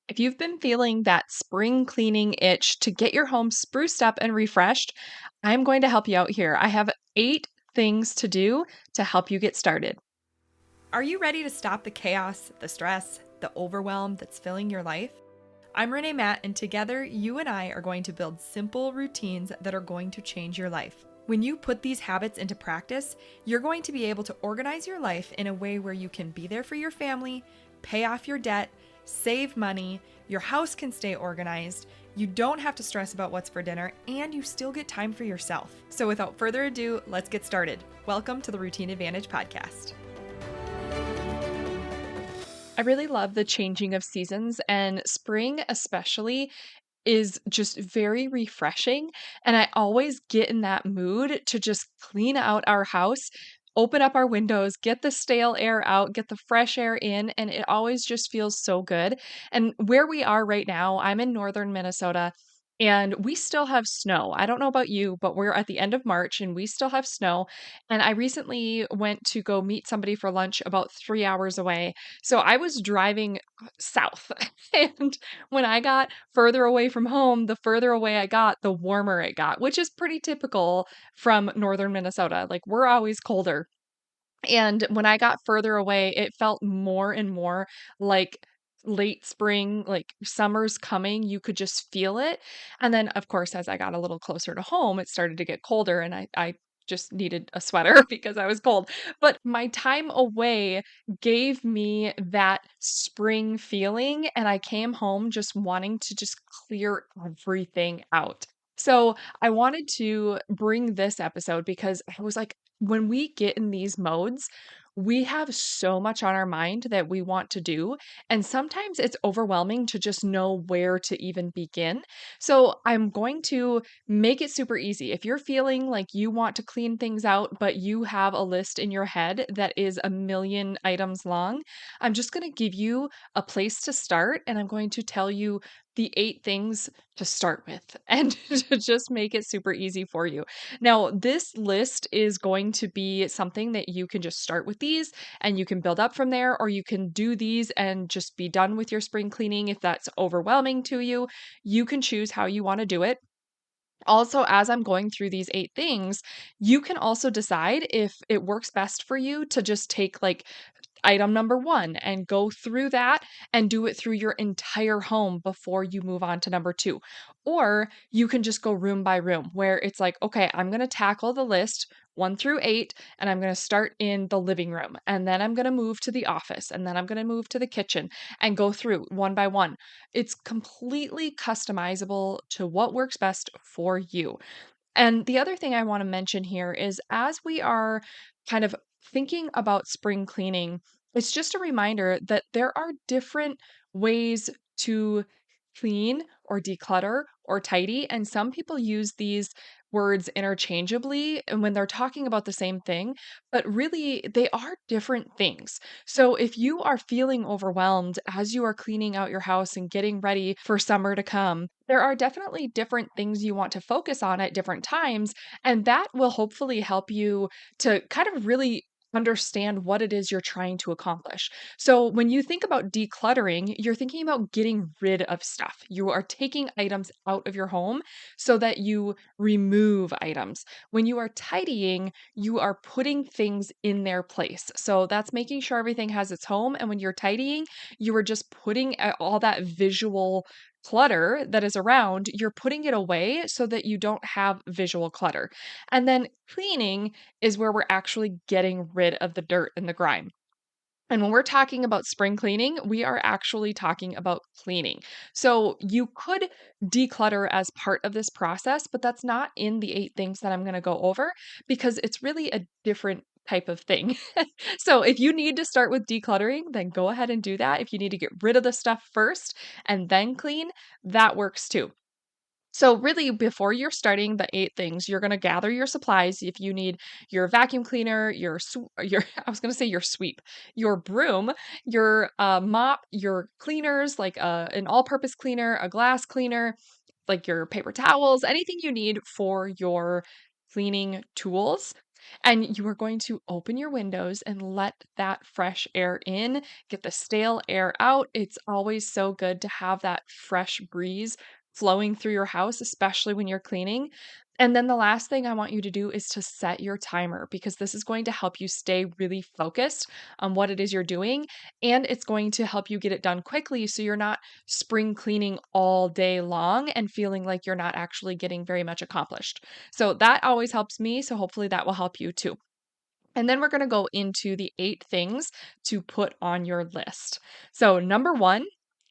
If you've been feeling that spring cleaning itch to get your home spruced up and refreshed, I'm going to help you out here. I have 8 things to do to help you get started. Are you ready to stop the chaos, the stress, the overwhelm that's filling your life? I'm Renae Matt, and together you and I are going to build simple routines that are going to change your life. When you put these habits into practice, you're going to be able to organize your life in a way where you can be there for your family, pay off your debt, save money, your house can stay organized, you don't have to stress about what's for dinner, and you still get time for yourself. So without further ado, let's get started. Welcome to the Routine Advantage Podcast. I really love the changing of seasons, and spring, especially, is just very refreshing. And I always get in that mood to just clean out our house, open up our windows, get the stale air out, get the fresh air in. And it always just feels so good. And where we are right now, I'm in northern Minnesota. And we still have snow. I don't know about you, but we're at the end of March and we still have snow. And I recently went to go meet somebody for lunch about 3 hours away. So I was driving south. And when I got further away from home, the further away I got, the warmer it got, which is pretty typical from northern Minnesota. Like we're always colder. And when I got further away, it felt more and more like late spring, like summer's coming. You could just feel it. And then, of course, as I got a little closer to home, it started to get colder and I just needed a sweater because I was cold. But my time away gave me that spring feeling. And I came home just wanting to just clear everything out. So I wanted to bring this episode because I was like, when we get in these modes, we have so much on our mind that we want to do. And sometimes it's overwhelming to just know where to even begin. So I'm going to make it super easy. If you're feeling like you want to clean things out, but you have a list in your head that is a million items long, I'm just going to give you a place to start. And I'm going to tell you the 8 things to start with and to just make it super easy for you. Now, this list is going to be something that you can just start with these and you can build up from there, or you can do these and just be done with your spring cleaning if that's overwhelming to you. You can choose how you want to do it. Also, as I'm going through these 8 things, you can also decide if it works best for you to just take like item number 1 and go through that and do it through your entire home before you move on to number 2. Or you can just go room by room where it's like, okay, I'm going to tackle the list 1 through 8 and I'm going to start in the living room and then I'm going to move to the office and then I'm going to move to the kitchen and go through one by one. It's completely customizable to what works best for you. And the other thing I want to mention here is as we are kind of thinking about spring cleaning, it's just a reminder that there are different ways to clean or declutter or tidy. And some people use these words interchangeably and when they're talking about the same thing, but really they are different things. So if you are feeling overwhelmed as you are cleaning out your house and getting ready for summer to come, there are definitely different things you want to focus on at different times. And that will hopefully help you to kind of really understand what it is you're trying to accomplish. So when you think about decluttering, you're thinking about getting rid of stuff. You are taking items out of your home so that you remove items. When you are tidying, you are putting things in their place. So that's making sure everything has its home. And when you're tidying, you are just putting all that visual clutter that is around, you're putting it away so that you don't have visual clutter. And then cleaning is where we're actually getting rid of the dirt and the grime. And when we're talking about spring cleaning, we are actually talking about cleaning. So you could declutter as part of this process, but that's not in the 8 things that I'm going to go over because it's really a different type of thing. So if you need to start with decluttering, then go ahead and do that. If you need to get rid of the stuff first and then clean, that works too. So really before you're starting the 8 things, you're going to gather your supplies. If you need your vacuum cleaner, your I was going to say your sweep, your broom, your mop, your cleaners like an all-purpose cleaner, a glass cleaner, like your paper towels, anything you need for your cleaning tools. And you are going to open your windows and let that fresh air in, get the stale air out. It's always so good to have that fresh breeze flowing through your house, especially when you're cleaning. And then the last thing I want you to do is to set your timer because this is going to help you stay really focused on what it is you're doing. And it's going to help you get it done quickly so you're not spring cleaning all day long and feeling like you're not actually getting very much accomplished. So that always helps me. So hopefully that will help you too. And then we're going to go into the 8 things to put on your list. So, number one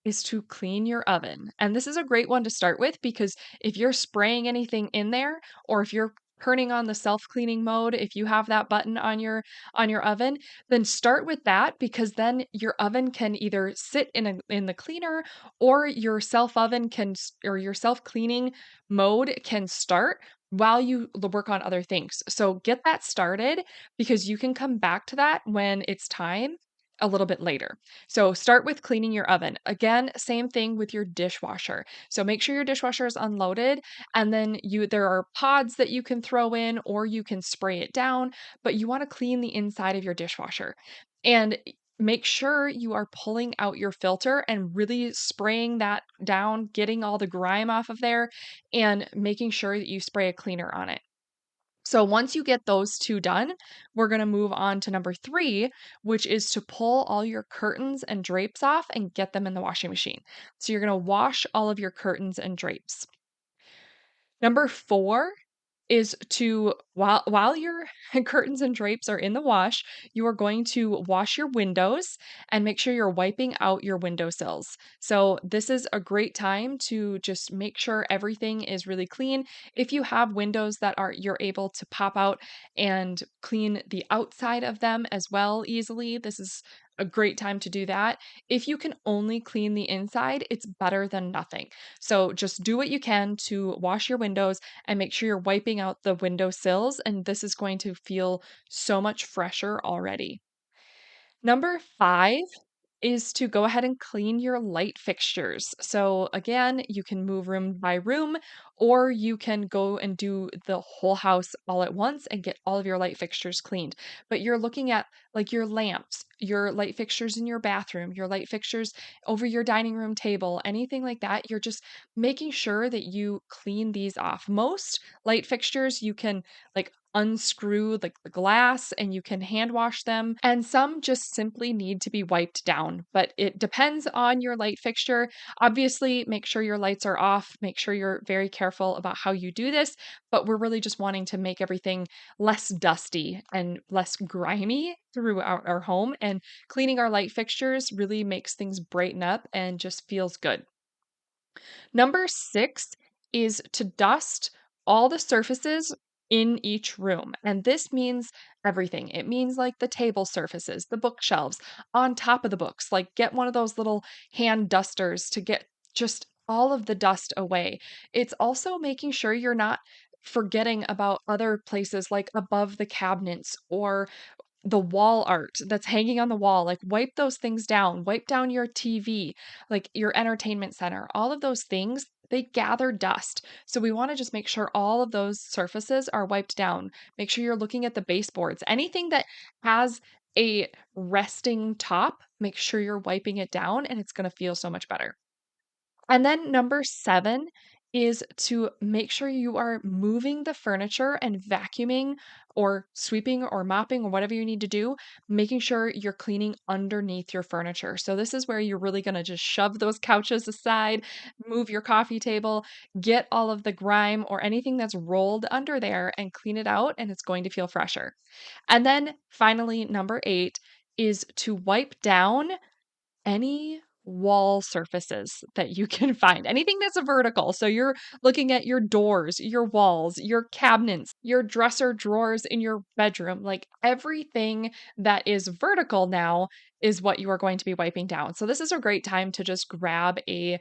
is to clean your oven. And this is a great one to start with because if you're spraying anything in there or if you're turning on the self-cleaning mode, if you have that button on your oven, then start with that because then your oven can either sit in the cleaner or your self oven can or your self-cleaning mode can start while you work on other things. So get that started because you can come back to that when it's time a little bit later. So start with cleaning your oven. Again, same thing with your dishwasher. So make sure your dishwasher is unloaded and then there are pods that you can throw in or you can spray it down, but you want to clean the inside of your dishwasher. And make sure you are pulling out your filter and really spraying that down, getting all the grime off of there and making sure that you spray a cleaner on it. So once you get those 2 done, we're going to move on to number 3, which is to pull all your curtains and drapes off and get them in the washing machine. So you're going to wash all of your curtains and drapes. Number 4 is to while your curtains and drapes are in the wash, you are going to wash your windows and make sure you're wiping out your windowsills. So this is a great time to just make sure everything is really clean. If you have windows that are you're able to pop out and clean the outside of them as well easily, this is a great time to do that. If you can only clean the inside, it's better than nothing. So just do what you can to wash your windows and make sure you're wiping out the window sills, and this is going to feel so much fresher already. Number 5 is to go ahead and clean your light fixtures. So again, you can move room by room, or you can go and do the whole house all at once and get all of your light fixtures cleaned. But you're looking at like your lamps, your light fixtures in your bathroom, your light fixtures over your dining room table, anything like that. You're just making sure that you clean these off. Most light fixtures you can like unscrew like the glass and you can hand wash them, and some just simply need to be wiped down, but it depends on your light fixture. Obviously make sure your lights are off, make sure you're very careful about how you do this, but we're really just wanting to make everything less dusty and less grimy throughout our home, and cleaning our light fixtures really makes things brighten up and just feels good. Number 6 is to dust all the surfaces in each room. And this means everything. It means like the table surfaces, the bookshelves, on top of the books. Like get one of those little hand dusters to get just all of the dust away. It's also making sure you're not forgetting about other places like above the cabinets or the wall art that's hanging on the wall. Like wipe those things down, wipe down your TV, like your entertainment center, all of those things, they gather dust. So we want to just make sure all of those surfaces are wiped down. Make sure you're looking at the baseboards. Anything that has a resting top, make sure you're wiping it down and it's going to feel so much better. And then number 7 is to make sure you are moving the furniture and vacuuming or sweeping or mopping or whatever you need to do, making sure you're cleaning underneath your furniture. So this is where you're really going to just shove those couches aside, move your coffee table, get all of the grime or anything that's rolled under there and clean it out, and it's going to feel fresher. And then finally, number 8 is to wipe down any wall surfaces that you can find. Anything that's a vertical. So you're looking at your doors, your walls, your cabinets, your dresser drawers in your bedroom, like everything that is vertical now is what you are going to be wiping down. So this is a great time to just grab a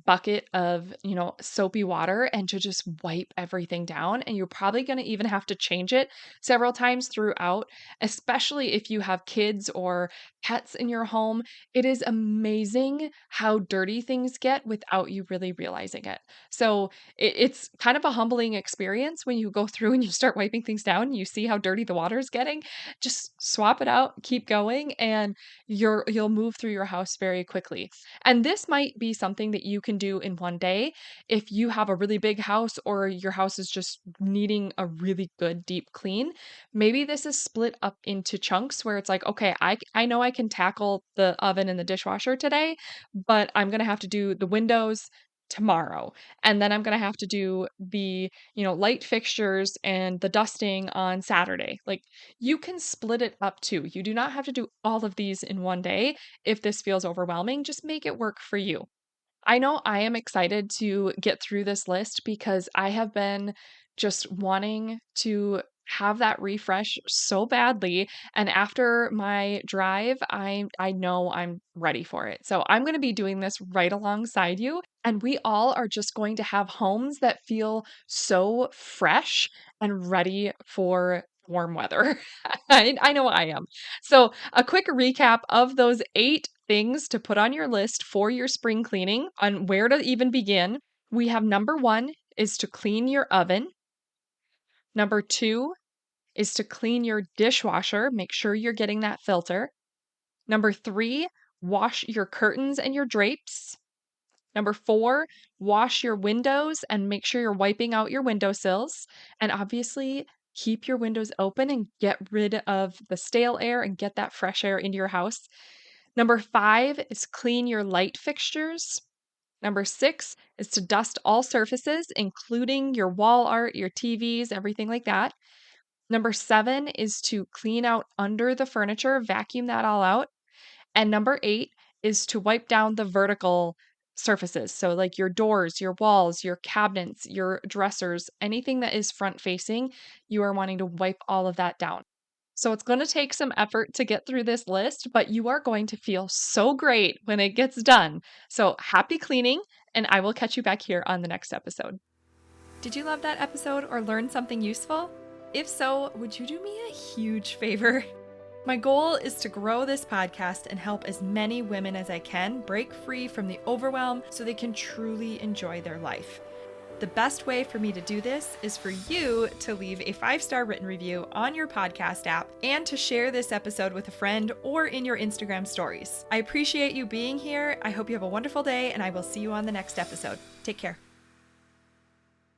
bucket of, soapy water and to just wipe everything down. And you're probably going to even have to change it several times throughout, especially if you have kids or pets in your home. It is amazing how dirty things get without you really realizing it. So it's kind of a humbling experience when you go through and you start wiping things down and you see how dirty the water is getting. Just swap it out, keep going, and you'll move through your house very quickly. And this might be something that you can do in one day if you have a really big house or your house is just needing a really good deep clean. Maybe this is split up into chunks where it's like, okay, I know I can tackle the oven and the dishwasher today, but I'm going to have to do the windows tomorrow. And then I'm going to have to do the, light fixtures and the dusting on Saturday. Like, you can split it up too. You do not have to do all of these in one day. If this feels overwhelming, just make it work for you. I know I am excited to get through this list because I have been just wanting to have that refresh so badly, and after my drive, I know I'm ready for it. So I'm going to be doing this right alongside you, and we all are just going to have homes that feel so fresh and ready for warm weather. I know I am. So, a quick recap of those 8 things to put on your list for your spring cleaning on where to even begin. We have number 1 is to clean your oven. Number 2 is to clean your dishwasher. Make sure you're getting that filter. Number 3, wash your curtains and your drapes. Number 4, wash your windows and make sure you're wiping out your windowsills. And obviously, keep your windows open and get rid of the stale air and get that fresh air into your house. Number 5 is clean your light fixtures. Number 6 is to dust all surfaces, including your wall art, your TVs, everything like that. Number 7 is to clean out under the furniture, vacuum that all out. And number 8 is to wipe down the vertical surfaces. So, like your doors, your walls, your cabinets, your dressers, anything that is front facing, you are wanting to wipe all of that down. So, it's going to take some effort to get through this list, but you are going to feel so great when it gets done. So, happy cleaning, and I will catch you back here on the next episode. Did you love that episode or learn something useful? If so, would you do me a huge favor? My goal is to grow this podcast and help as many women as I can break free from the overwhelm so they can truly enjoy their life. The best way for me to do this is for you to leave a 5-star written review on your podcast app and to share this episode with a friend or in your Instagram stories. I appreciate you being here. I hope you have a wonderful day, and I will see you on the next episode. Take care.